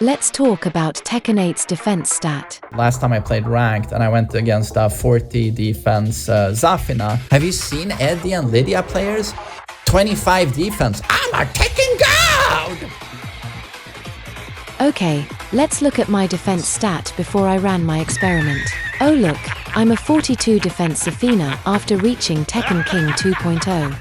Let's talk about Tekken 8's defense stat. Last time I played ranked and I went against 40 defense Zafina. Have you seen Eddie and Lydia players? 25 defense. I'm a Tekken god! Okay, let's look at my defense stat before I ran my experiment. Oh look, I'm a 42 defense Zafina after reaching Tekken King 2.0.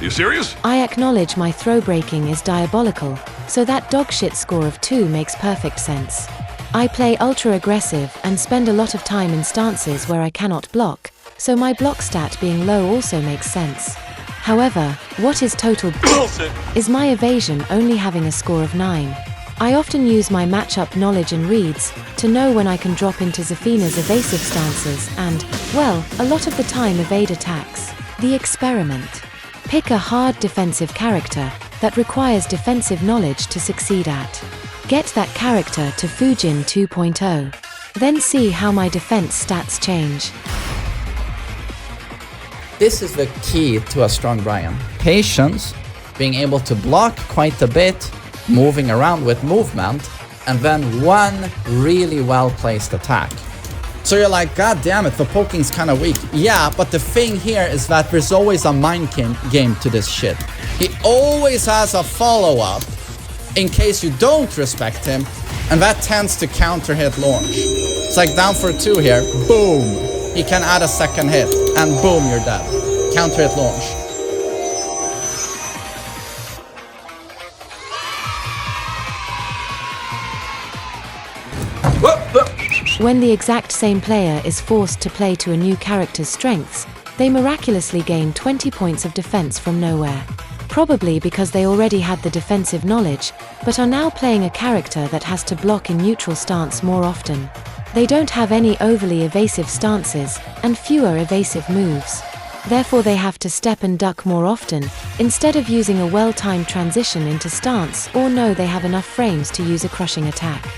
You serious? I acknowledge my throw breaking is diabolical, so that dogshit score of 2 makes perfect sense. I play ultra aggressive and spend a lot of time in stances where I cannot block, so my block stat being low also makes sense. However, what is total bullshit is my evasion only having a score of 9. I often use my matchup knowledge and reads to know when I can drop into Zafina's evasive stances and, well, a lot of the time evade attacks. The experiment. Pick a hard defensive character that requires defensive knowledge to succeed at. Get that character to Fujin 2.0. Then see how my defense stats change. This is the key to a strong Bryan. Patience, being able to block quite a bit, moving around with movement, and then one really well-placed attack. So you're like, god damn it, the poking's kinda weak. Yeah, but the thing here is that there's always a mind game to this shit. He always has a follow-up in case you don't respect him, and that tends to counter hit launch. It's like down for 2 here, boom! He can add a second hit, and boom, you're dead. Counter hit launch. When the exact same player is forced to play to a new character's strengths, they miraculously gain 20 points of defense from nowhere. Probably because they already had the defensive knowledge, but are now playing a character that has to block in neutral stance more often. They don't have any overly evasive stances, and fewer evasive moves. Therefore they have to step and duck more often, instead of using a well-timed transition into stance or know they have enough frames to use a crushing attack.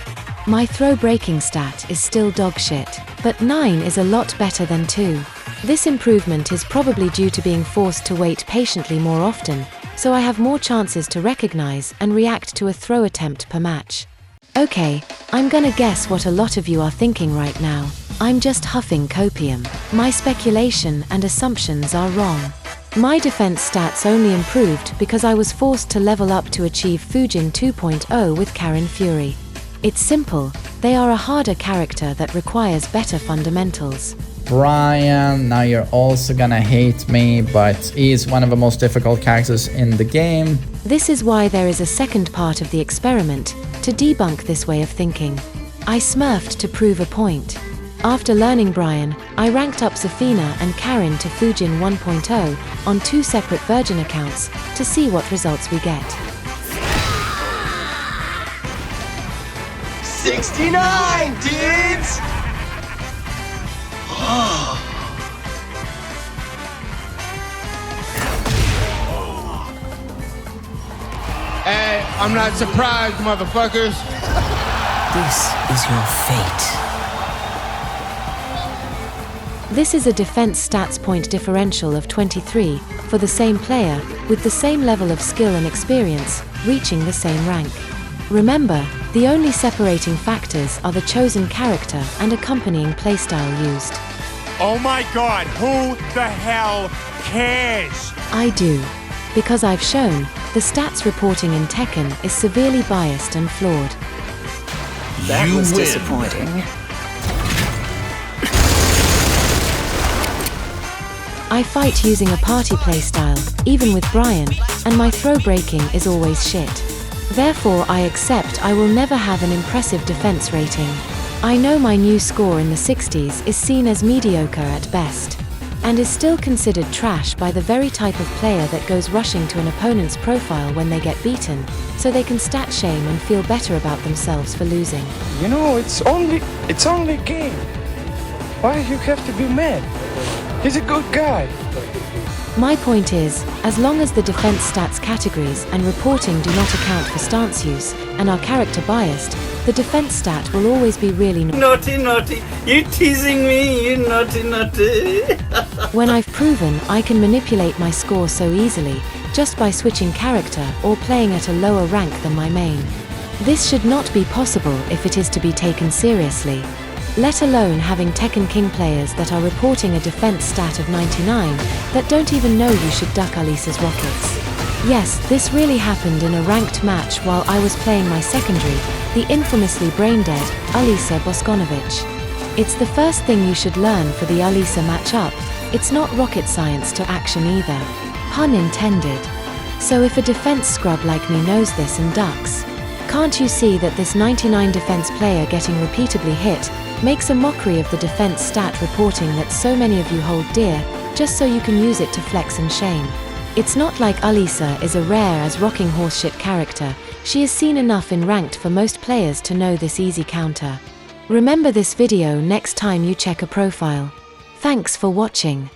My throw breaking stat is still dog shit, but 9 is a lot better than 2. This improvement is probably due to being forced to wait patiently more often, so I have more chances to recognize and react to a throw attempt per match. Okay, I'm gonna guess what a lot of you are thinking right now. I'm just huffing copium. My speculation and assumptions are wrong. My defense stats only improved because I was forced to level up to achieve Fujin 2.0 with Karin Fury. It's simple, they are a harder character that requires better fundamentals. Bryan, now you're also gonna hate me, but he's one of the most difficult characters in the game. This is why there is a second part of the experiment, to debunk this way of thinking. I smurfed to prove a point. After learning Bryan, I ranked up Zafina and Karin to Fujin 1.0 on 2 separate Virgin accounts to see what results we get. 69, dudes! Hey, I'm not surprised, motherfuckers. This is your fate. This is a defense stats point differential of 23 for the same player with the same level of skill and experience, reaching the same rank. Remember, the only separating factors are the chosen character and accompanying playstyle used. Oh my god, who the hell cares? I do, because I've shown the stats reporting in Tekken is severely biased and flawed. That was disappointing. I fight using a party playstyle, even with Bryan, and my throw breaking is always shit. Therefore I accept I will never have an impressive defense rating. I know my new score in the 60s is seen as mediocre at best, and is still considered trash by the very type of player that goes rushing to an opponent's profile when they get beaten, so they can stat shame and feel better about themselves for losing. You know, it's only a game. Why you have to be mad? He's a good guy. My point is, as long as the defense stats categories and reporting do not account for stance use and are character biased, the defense stat will always be really naughty, you teasing me, you naughty. When I've proven I can manipulate my score so easily, just by switching character or playing at a lower rank than my main. This should not be possible if it is to be taken seriously. Let alone having Tekken King players that are reporting a defense stat of 99 that don't even know you should duck Alisa's rockets. Yes, this really happened in a ranked match while I was playing my secondary, the infamously brain-dead Alisa Boskonovic. It's the first thing you should learn for the Alisa matchup. It's not rocket science to action either. Pun intended. So if a defense scrub like me knows this and ducks, can't you see that this 99 defense player getting repeatedly hit makes a mockery of the defense stat reporting that so many of you hold dear, just so you can use it to flex and shame? It's not like Alisa is a rare as rocking horseshit character. She is seen enough in ranked for most players to know this easy counter. Remember this video next time you check a profile. Thanks for watching.